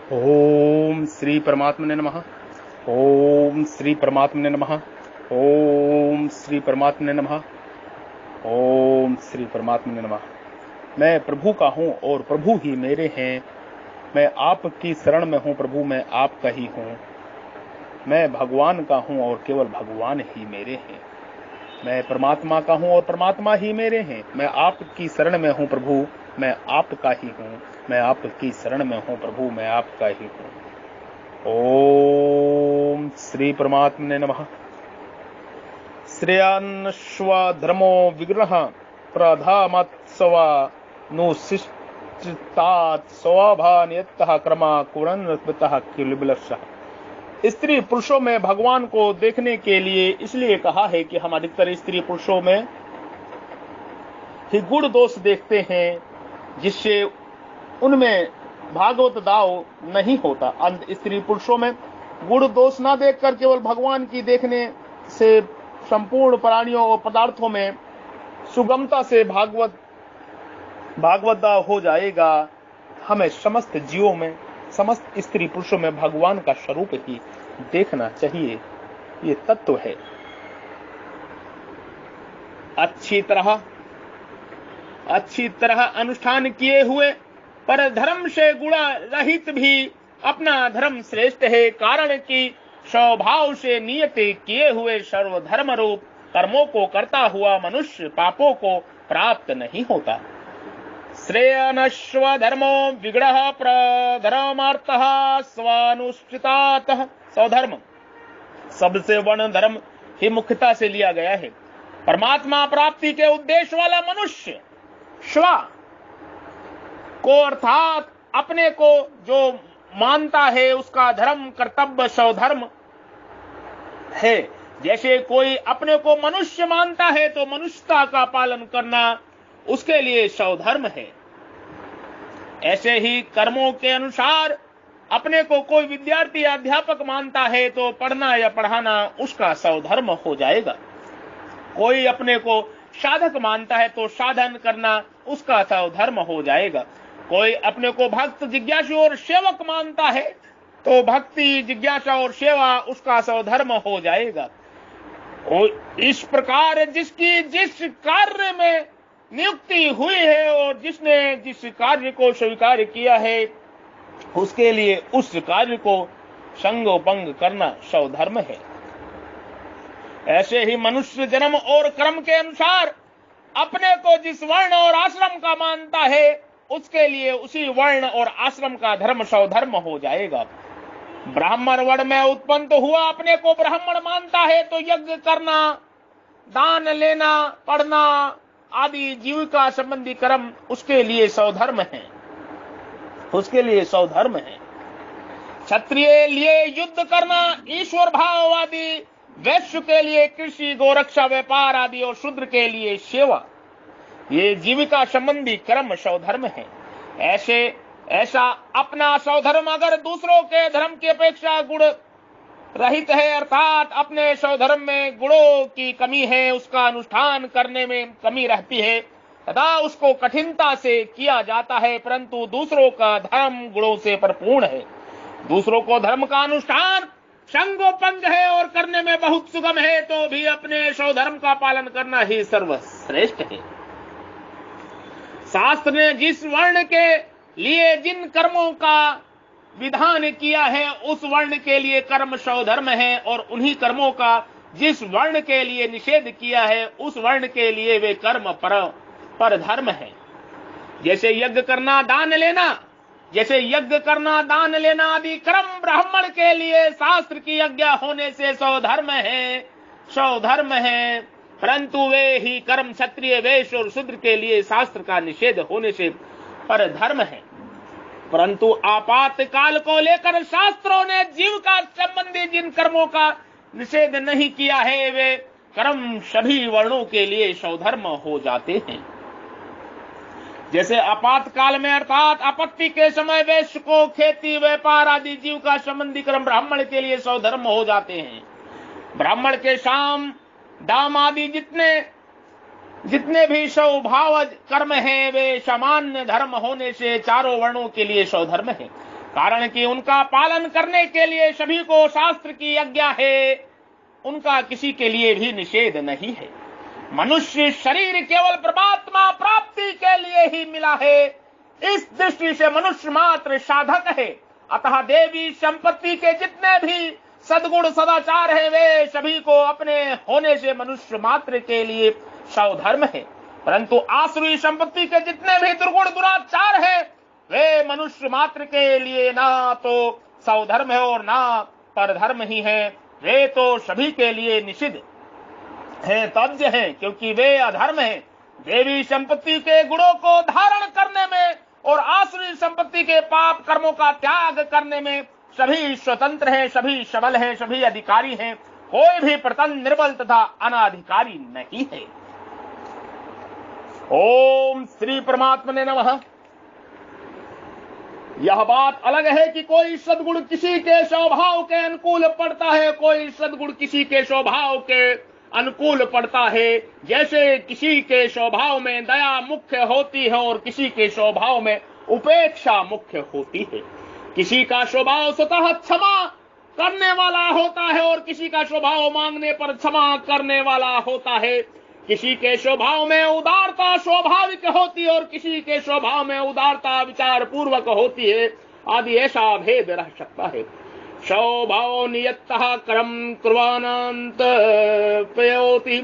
ओम श्री परमात्मने नमः। ओम श्री परमात्मने नमः। ओम श्री परमात्मने नमः। ओम श्री परमात्मने नमः। मैं प्रभु का हूँ और प्रभु ही मेरे हैं। मैं आपकी शरण में हूँ प्रभु, मैं आपका ही हूँ। मैं भगवान का हूँ और केवल भगवान ही मेरे हैं। मैं परमात्मा का हूँ और परमात्मा ही मेरे हैं। मैं आपकी शरण में हूँ प्रभु, मैं आपका ही हूँ। मैं आपकी शरण में हूँ प्रभु, मैं आपका ही हूँ। ओम श्री परमात्मने नमः। श्रेयान्श्वधर्मो विग्रह प्रधामत्सवा नुशिष्टात् स्वभानियतः क्रमा कुरन्नतः किलबिलशः। स्त्री पुरुषों में भगवान को देखने के लिए इसलिए कहा है कि हम अधिकतर स्त्री पुरुषों में ही गुण दोष देखते हैं, जिससे उनमें भागवत दाव नहीं होता। स्त्री पुरुषों में गुण दोष ना देखकर केवल भगवान की देखने से संपूर्ण प्राणियों और पदार्थों में सुगमता से भागवत दाव हो जाएगा। हमें समस्त जीवों में, समस्त स्त्री पुरुषों में भगवान का स्वरूप ही देखना चाहिए। ये तत्व है। अच्छी तरह अनुष्ठान किए हुए पर धर्म से गुण रहित भी अपना धर्म श्रेष्ठ है, कारण कि स्वभाव से नियत किए हुए सर्वधर्म रूप कर्मों को करता हुआ मनुष्य पापों को प्राप्त नहीं होता। श्रेयनश्वधर्मो विग्रह प्रधर्मार्थः स्वानुष्ठितातः। स्वधर्म शब्द से वर्ण धर्म ही मुख्यता से लिया गया है। परमात्मा प्राप्ति के उद्देश्य वाला मनुष्य स्व को अर्थात अपने को जो मानता है उसका धर्म कर्तव्य स्वधर्म है। जैसे कोई अपने को मनुष्य मानता है तो मनुष्यता का पालन करना उसके लिए स्वधर्म है। ऐसे ही कर्मों के अनुसार अपने को कोई विद्यार्थी या अध्यापक मानता है तो पढ़ना या पढ़ाना उसका स्वधर्म हो जाएगा। कोई अपने को साधक मानता है तो साधन करना उसका स्वधर्म हो जाएगा। कोई अपने को भक्त जिज्ञासु और सेवक मानता है तो भक्ति जिज्ञासा और सेवा उसका स्वधर्म हो जाएगा। और इस प्रकार जिसकी जिस कार्य में नियुक्ति हुई है और जिसने जिस कार्य को स्वीकार किया है उसके लिए उस कार्य को संगोपंग करना स्वधर्म है। ऐसे ही मनुष्य जन्म और कर्म के अनुसार अपने को जिस वर्ण और आश्रम का मानता है उसके लिए उसी वर्ण और आश्रम का धर्म स्वधर्म हो जाएगा। ब्राह्मण वर्ण में उत्पन्न तो हुआ, अपने को ब्राह्मण मानता है तो यज्ञ करना, दान लेना, पढ़ना आदि जीविका संबंधी कर्म उसके लिए स्वधर्म है, उसके लिए स्वधर्म है। क्षत्रिय लिए युद्ध करना, ईश्वर भाववादी वैश्य के लिए कृषि, गोरक्षा, व्यापार आदि और शूद्र के लिए सेवा, ये जीविका संबंधी कर्म स्वधर्म है। ऐसा अपना स्वधर्म अगर दूसरों के धर्म की अपेक्षा गुण रहित है, अर्थात अपने स्वधर्म में गुणों की कमी है, उसका अनुष्ठान करने में कमी रहती है तथा उसको कठिनता से किया जाता है, परंतु दूसरों का धर्म गुणों से परिपूर्ण है, दूसरों को धर्म का अनुष्ठान संगोपंग है और करने में बहुत सुगम है, तो भी अपने स्वधर्म का पालन करना ही सर्वश्रेष्ठ है। शास्त्र ने जिस वर्ण के लिए जिन कर्मों का विधान किया है उस वर्ण के लिए कर्म स्वधर्म है, और उन्हीं कर्मों का जिस वर्ण के लिए निषेध किया है उस वर्ण के लिए वे कर्म पर धर्म है। जैसे यज्ञ करना, दान लेना आदि कर्म ब्राह्मण के लिए शास्त्र की आज्ञा होने से स्वधर्म है, परंतु वे ही कर्म क्षत्रिय, वैश्य और शूद्र के लिए शास्त्र का निषेध होने से पर धर्म है। परंतु आपातकाल को लेकर शास्त्रों ने जीव का संबंधी जिन कर्मों का निषेध नहीं किया है वे कर्म सभी वर्णों के लिए स्वधर्म हो जाते हैं। जैसे आपातकाल में अर्थात आपत्ति के समय वैश्य को खेती, व्यापार आदि जीव का संबंधी कर्म ब्राह्मण के लिए स्वधर्म हो जाते हैं। ब्राह्मण के साम दाम आदि जितने भी स्वभाव कर्म हैं वे सामान्य धर्म होने से चारों वर्णों के लिए स्वधर्म है। कारण कि उनका पालन करने के लिए सभी को शास्त्र की आज्ञा है, उनका किसी के लिए भी निषेध नहीं है। मनुष्य शरीर केवल परमात्मा प्राप्ति के लिए ही मिला है, इस दृष्टि से मनुष्य मात्र साधक है। अतः देवी संपत्ति के जितने भी सद्गुण सदाचार है, वे सभी को अपने होने से मनुष्य मात्र के लिए स्वधर्म है। परंतु आसुरी संपत्ति के जितने भी दुर्गुण दुराचार है, वे मनुष्य मात्र के लिए ना तो स्वधर्म है और ना परधर्म ही है, वे तो सभी के लिए निषिद्ध है, तज्य है, क्योंकि वे अधर्म है। देवी संपत्ति के गुणों को धारण करने में और आसुरी संपत्ति के पाप कर्मों का त्याग करने में सभी स्वतंत्र हैं, सभी सबल हैं, सभी अधिकारी हैं, कोई भी प्रतन निर्बल तथा अनाधिकारी नहीं है। ओम श्री परमात्मा ने नमः। यह बात अलग है कि कोई सद्गुण किसी के स्वभाव के अनुकूल पड़ता है, कोई सद्गुण किसी के स्वभाव के अनुकूल पड़ता है। जैसे किसी के स्वभाव में दया मुख्य होती है और किसी के स्वभाव में उपेक्षा मुख्य होती है। किसी का स्वभाव स्वतः क्षमा करने वाला होता है और किसी का स्वभाव मांगने पर क्षमा करने वाला होता है। किसी के स्वभाव में उदारता स्वाभाविक होती है और किसी के स्वभाव में उदारता विचार पूर्वक होती है, आदि ऐसा भेद रह सकता है। स्वभाव नियतः कर्म कुर्वाणान्त प्रयोति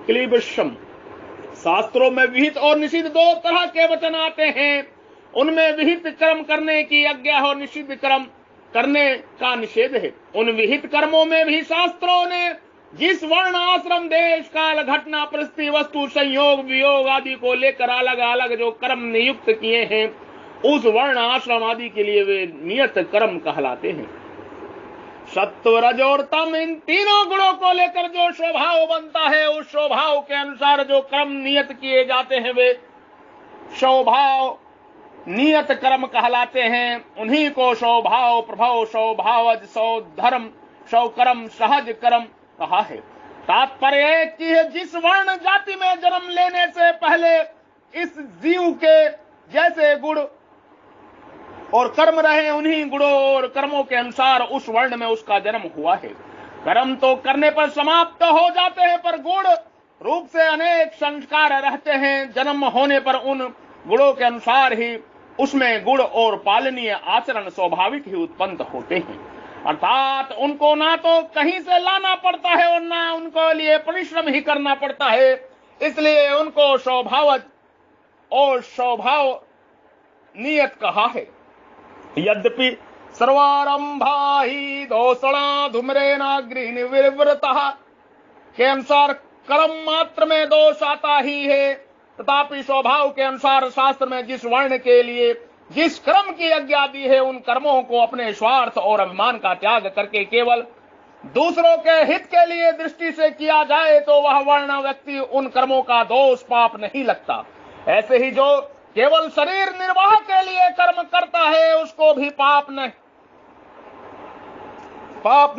क्लीबशम। शास्त्रों में विहित और निषिद्ध दो तरह के वचन आते हैं। उनमें विहित कर्म करने की आज्ञा और निषिद्ध कर्म करने का निषेध है। उन विहित कर्मों में भी शास्त्रों ने जिस वर्ण आश्रम देश काल घटना परिस्थिति वस्तु संयोग वियोग आदि को लेकर अलग अलग जो कर्म नियुक्त किए हैं, उस वर्ण आश्रम आदि के लिए वे नियत कर्म कहलाते हैं। सत्व रज और तम, इन तीनों गुणों को लेकर जो स्वभाव बनता है, उस स्वभाव के अनुसार जो कर्म नियत किए जाते हैं, वे स्वभाव नियत कर्म कहलाते हैं। उन्हीं को स्वभाव प्रभाव स्वभावज स्वधर्म स्वकर्म सहज कर्म कहा है। तात्पर्य है कि जिस वर्ण जाति में जन्म लेने से पहले इस जीव के जैसे गुण और कर्म रहे, उन्हीं गुणों और कर्मों के अनुसार उस वर्ण में उसका जन्म हुआ है। कर्म तो करने पर समाप्त हो जाते हैं, पर गुण रूप से अनेक संस्कार रहते हैं। जन्म होने पर उन गुणों के अनुसार ही उसमें गुण और पालनीय आचरण स्वाभाविक ही उत्पन्न होते हैं। अर्थात उनको ना तो कहीं से लाना पड़ता है और ना उनको लिए परिश्रम ही करना पड़ता है। इसलिए उनको स्वभाव और स्वभाव नियत कहा है। यद्यपि सर्वारंभा ही दोषणा धूम्रेणाग्नि विवृतः के अनुसार कर्म मात्र में दोष आता ही है, तथापि स्वभाव के अनुसार शास्त्र में जिस वर्ण के लिए जिस कर्म की आज्ञा दी है, उन कर्मों को अपने स्वार्थ और अभिमान का त्याग करके केवल दूसरों के हित के लिए दृष्टि से किया जाए तो वह वर्ण व्यक्ति उन कर्मों का दोष पाप नहीं लगता। ऐसे ही जो केवल शरीर निर्वाह के लिए कर्म करता है, उसको भी पाप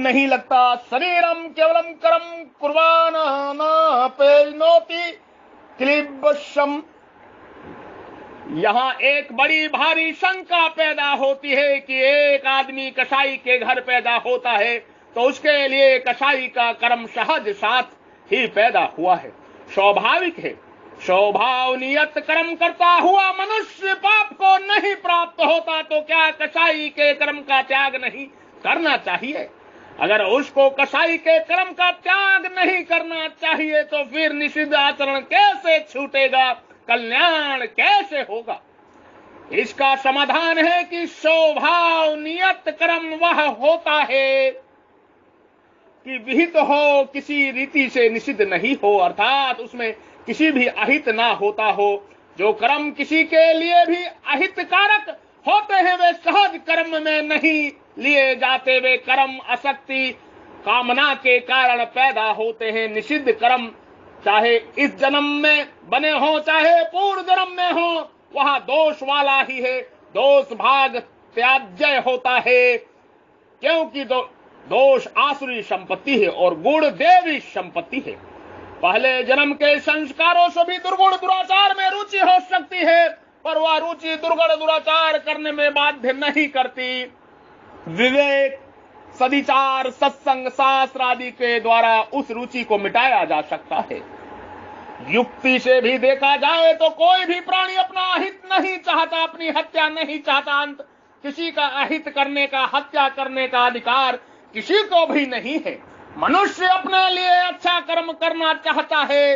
नहीं लगता। शरीरम केवलम कर्म कुर्वाणा न पेनोति क्लीबशम। यहाँ एक बड़ी भारी शंका पैदा होती है कि एक आदमी कसाई के घर पैदा होता है तो उसके लिए कसाई का कर्म सहज साथ ही पैदा हुआ है, स्वाभाविक है। स्वभाव नियत कर्म करता हुआ मनुष्य पाप को नहीं प्राप्त होता तो क्या कसाई के कर्म का त्याग नहीं करना चाहिए? अगर उसको कसाई के कर्म का त्याग नहीं करना चाहिए तो फिर निषिद्ध आचरण कैसे छूटेगा, कल्याण कैसे होगा? इसका समाधान है कि स्वभाव नियत कर्म वह होता है कि विहित हो, किसी रीति से निषिद्ध नहीं हो, अर्थात उसमें किसी भी अहित ना होता हो। जो कर्म किसी के लिए भी अहित कारक होते हैं वे सहज कर्म में नहीं लिए जाते, वे कर्म आसक्ति कामना के कारण पैदा होते हैं। निषिद्ध कर्म चाहे इस जन्म में बने हो चाहे पूर्व जन्म में हो, वहां दोष वाला ही है। दोष भाग त्याज्य होता है, क्योंकि दोष आसुरी संपत्ति है और गुण देवी संपत्ति है। पहले जन्म के संस्कारों से भी दुर्गुण दुराचार में रुचि हो सकती है, पर वह रुचि दुर्गुण दुराचार करने में बाध्य नहीं करती। विवेक, सदिचार, सत्संग, शास्त्र आदि के द्वारा उस रुचि को मिटाया जा सकता है। युक्ति से भी देखा जाए तो कोई भी प्राणी अपना अहित नहीं चाहता, अपनी हत्या नहीं चाहता। अंत किसी का अहित करने का, हत्या करने का अधिकार किसी को भी नहीं है। मनुष्य अपने लिए अच्छा कर्म करना चाहता है,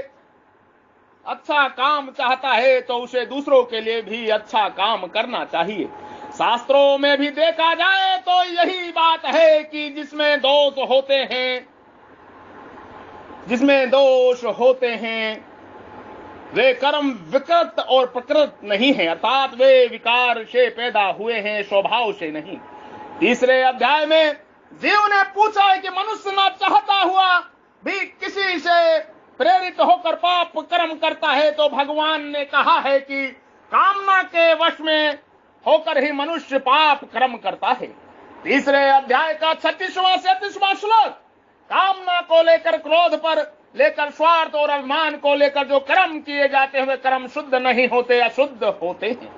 अच्छा काम चाहता है, तो उसे दूसरों के लिए भी अच्छा काम करना चाहिए। शास्त्रों में भी देखा जाए तो यही बात है कि जिसमें दोष होते हैं वे कर्म विकृत और प्रकृत नहीं है, अर्थात वे विकार से पैदा हुए हैं, स्वभाव से नहीं। तीसरे अध्याय में जीव ने पूछा है कि मनुष्य न चाहता हुआ भी किसी से प्रेरित होकर पाप कर्म करता है, तो भगवान ने कहा है कि कामना के वश में होकर ही मनुष्य पाप कर्म करता है। तीसरे अध्याय का 36वां से 38वां श्लोक, कामना को लेकर, क्रोध पर लेकर, स्वार्थ और अभिमान को लेकर जो कर्म किए जाते हैं वे कर्म शुद्ध नहीं होते, अशुद्ध होते हैं।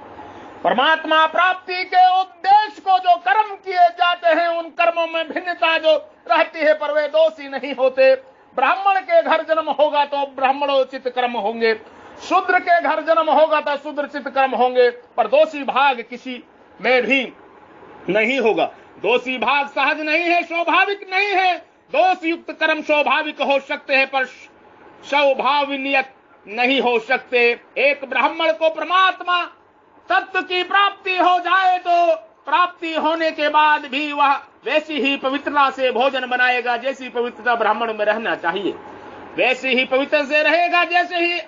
परमात्मा प्राप्ति के उद्देश्य को जो कर्म किए जाते हैं उन कर्मों में भिन्नता जो रहती है, पर वे दोषी नहीं होते। ब्राह्मण के घर जन्म होगा तो ब्राह्मणोचित कर्म होंगे, शूद्र के घर जन्म होगा तो शूद्रचित कर्म होंगे, पर दोषी भाग किसी में भी नहीं होगा। दोषी भाग सहज नहीं है, स्वाभाविक नहीं है। दोष युक्त कर्म स्वाभाविक हो सकते हैं पर स्वभावनियत नहीं हो सकते। एक ब्राह्मण को परमात्मा तत्व की प्राप्ति हो जाए तो प्राप्ति होने के बाद भी वह वैसी ही पवित्रता से भोजन बनाएगा जैसी पवित्रता ब्राह्मण में रहना चाहिए, वैसे ही पवित्र से रहेगा। जैसे ही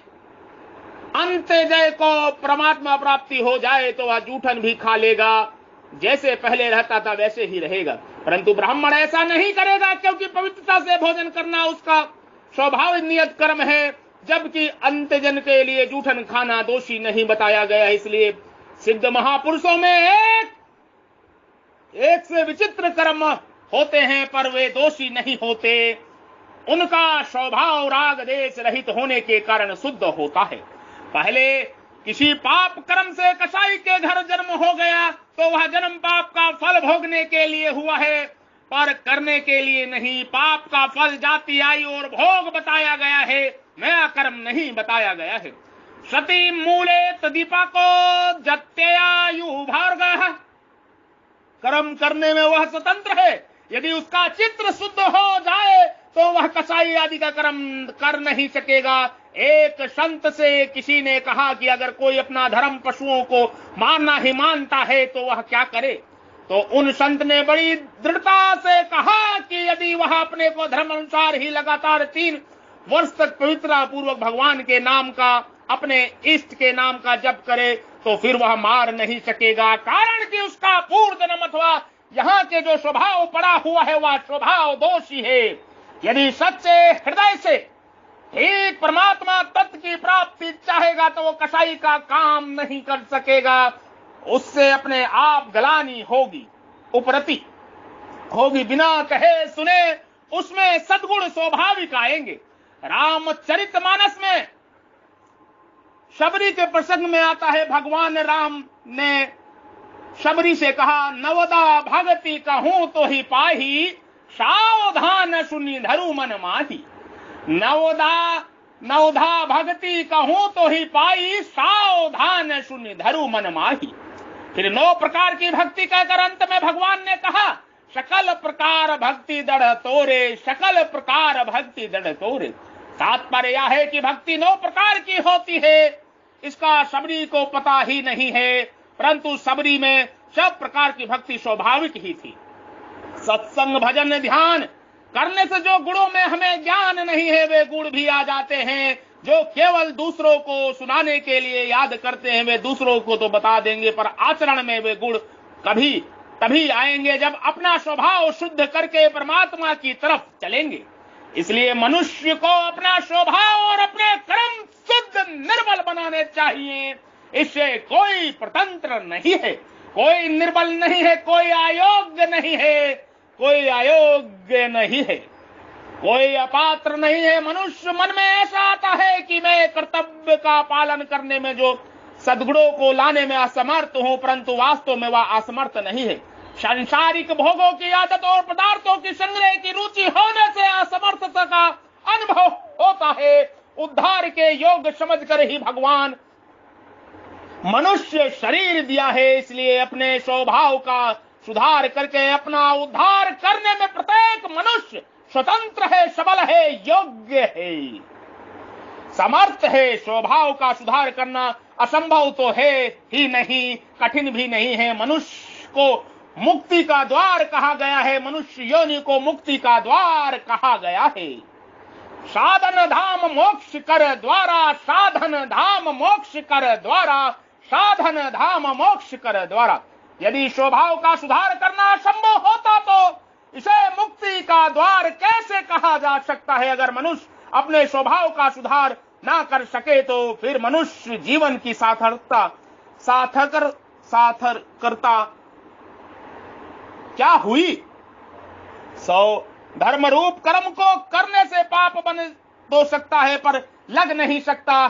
अंत्यजय को परमात्मा प्राप्ति हो जाए तो वह जूठन भी खा लेगा, जैसे पहले रहता था वैसे ही रहेगा। परंतु ब्राह्मण ऐसा नहीं करेगा, क्योंकि पवित्रता से भोजन करना उसका स्वभाव नियत कर्म है, जबकि अंत्यजन के लिए जूठन खाना दोषी नहीं बताया गया। इसलिए सिद्ध महापुरुषों में एक से विचित्र कर्म होते हैं पर वे दोषी नहीं होते। उनका स्वभाव राग देश रहित होने के कारण शुद्ध होता है। पहले किसी पाप कर्म से कसाई के घर जन्म हो गया तो वह जन्म पाप का फल भोगने के लिए हुआ है, पर करने के लिए नहीं। पाप का फल जाति, आयु और भोग बताया गया है, नया कर्म नहीं बताया गया है। सती मूले दीपको जत्यायु भार्गः, कर्म करने में वह स्वतंत्र है। यदि उसका चित्र शुद्ध हो जाए तो वह कसाई आदि का कर्म कर नहीं सकेगा। एक संत से किसी ने कहा कि अगर कोई अपना धर्म पशुओं को मारना ही मानता है तो वह क्या करे, तो उन संत ने बड़ी दृढ़ता से कहा कि यदि वह अपने को धर्म अनुसार ही लगातार 3 वर्ष तक पवित्रता पूर्वक भगवान के नाम का, अपने इष्ट के नाम का जप करे तो फिर वह मार नहीं सकेगा। कारण कि उसका पूर्व जन्म अथवा यहाँ के जो स्वभाव पड़ा हुआ है वह स्वभाव दोषी है। यदि सच्चे हृदय से ठीक परमात्मा तत्व की प्राप्ति चाहेगा तो वो कसाई का काम नहीं कर सकेगा। उससे अपने आप गलानी होगी, उपरति होगी, बिना कहे सुने उसमें सद्गुण स्वाभाविक आएंगे। रामचरितमानस में शबरी के प्रसंग में आता है, भगवान राम ने शबरी से कहा, नवदा भगति कहूं तो ही पाही, सावधान सुनी धरु मन माही। नवधा भगति कहूं तो ही पाई, सावधान सुनी धरु मन माही। फिर 9 प्रकार की भक्ति कहकर अंत में भगवान ने कहा, सकल प्रकार भक्ति दृढ़ तोरे, सकल प्रकार भक्ति दृढ़ तोरे। तात्पर्य यह है कि भक्ति 9 प्रकार की होती है, इसका सबरी को पता ही नहीं है, परंतु सबरी में सब प्रकार की भक्ति स्वाभाविक ही थी। सत्संग, भजन, ध्यान करने से जो गुणों में हमें ज्ञान नहीं है वे गुण भी आ जाते हैं। जो केवल दूसरों को सुनाने के लिए याद करते हैं वे दूसरों को तो बता देंगे, पर आचरण में वे गुण कभी तभी आएंगे जब अपना स्वभाव शुद्ध करके परमात्मा की तरफ चलेंगे। इसलिए मनुष्य को अपना स्वभाव और अपने कर्म शुद्ध निर्मल बनाने चाहिए। इससे कोई स्वतंत्र नहीं है, कोई निर्बल नहीं है, कोई अयोग्य नहीं है, कोई अयोग्य नहीं है, कोई अपात्र नहीं है। मनुष्य मन में ऐसा आता है कि मैं कर्तव्य का पालन करने में जो सद्गुणों को लाने में असमर्थ हूं, परंतु वास्तव में वह असमर्थ नहीं है। सांसारिक भोगों की आदत और पदार्थों की संग्रह की रुचि होने से असमर्थता का अनुभव होता है। उद्धार के योग समझकर ही भगवान मनुष्य शरीर दिया है, इसलिए अपने स्वभाव का सुधार करके अपना उद्धार करने में प्रत्येक मनुष्य स्वतंत्र है, सबल है, योग्य है, समर्थ है। स्वभाव का सुधार करना असंभव तो है ही नहीं, कठिन भी नहीं है। मनुष्य को मुक्ति का द्वार कहा गया है, मनुष्य योनि को मुक्ति का द्वार कहा गया है। साधन धाम मोक्ष कर द्वारा, साधन धाम मोक्ष कर द्वारा, साधन धाम मोक्ष कर द्वारा। यदि स्वभाव का सुधार करना संभव होता तो इसे मुक्ति का द्वार कैसे कहा जा सकता है। अगर मनुष्य अपने स्वभाव का सुधार ना कर सके तो फिर मनुष्य जीवन की सार्थकता क्या हुई। धर्म रूप कर्म को करने से पाप बन तो सकता है पर लग नहीं सकता।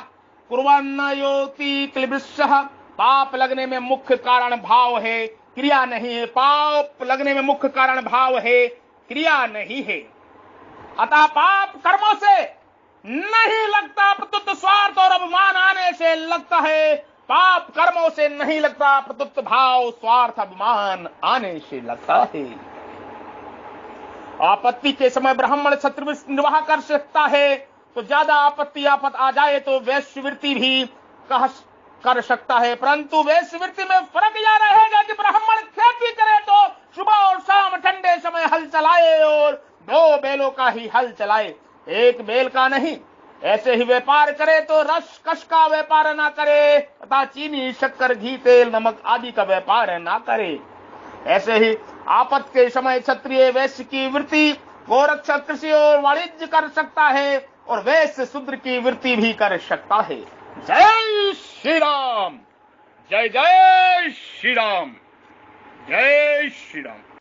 कुर्वन्न योति क्लिबिष्यः, पाप लगने में मुख्य कारण भाव है, क्रिया नहीं है। पाप लगने में मुख्य कारण भाव है, क्रिया नहीं है। अतः पाप कर्मों से नहीं लगता, प्रत्युत स्वार्थ और अभिमान आने से लगता है। पाप कर्मों से नहीं लगता, प्रत्युत भाव स्वार्थ अभिमान आने से लगता है। आपत्ति के समय ब्राह्मण क्षत्रिय निर्वाह कर सकता है, तो ज्यादा आपत्ति आफत आ जाए तो वैश्यवृत्ति भी कर सकता है, परंतु वैश्यवृत्ति में फर्क यह रहेगा कि ब्राह्मण खेती करे तो सुबह और शाम ठंडे समय हल चलाए और 2 बैलों का ही हल चलाए, 1 बैल का नहीं। ऐसे ही व्यापार करे तो रस कस का व्यापार ना करे तथा चीनी शक्कर घी तेल नमक आदि का व्यापार ना करे। ऐसे ही आपत के समय क्षत्रिय वैश्य की वृत्ति, गोरक्षक कृषि और वाणिज्य कर सकता है और वैश्य शूद्र की वृत्ति भी कर सकता है। जय श्री राम, जय जय श्री राम, जय श्री राम।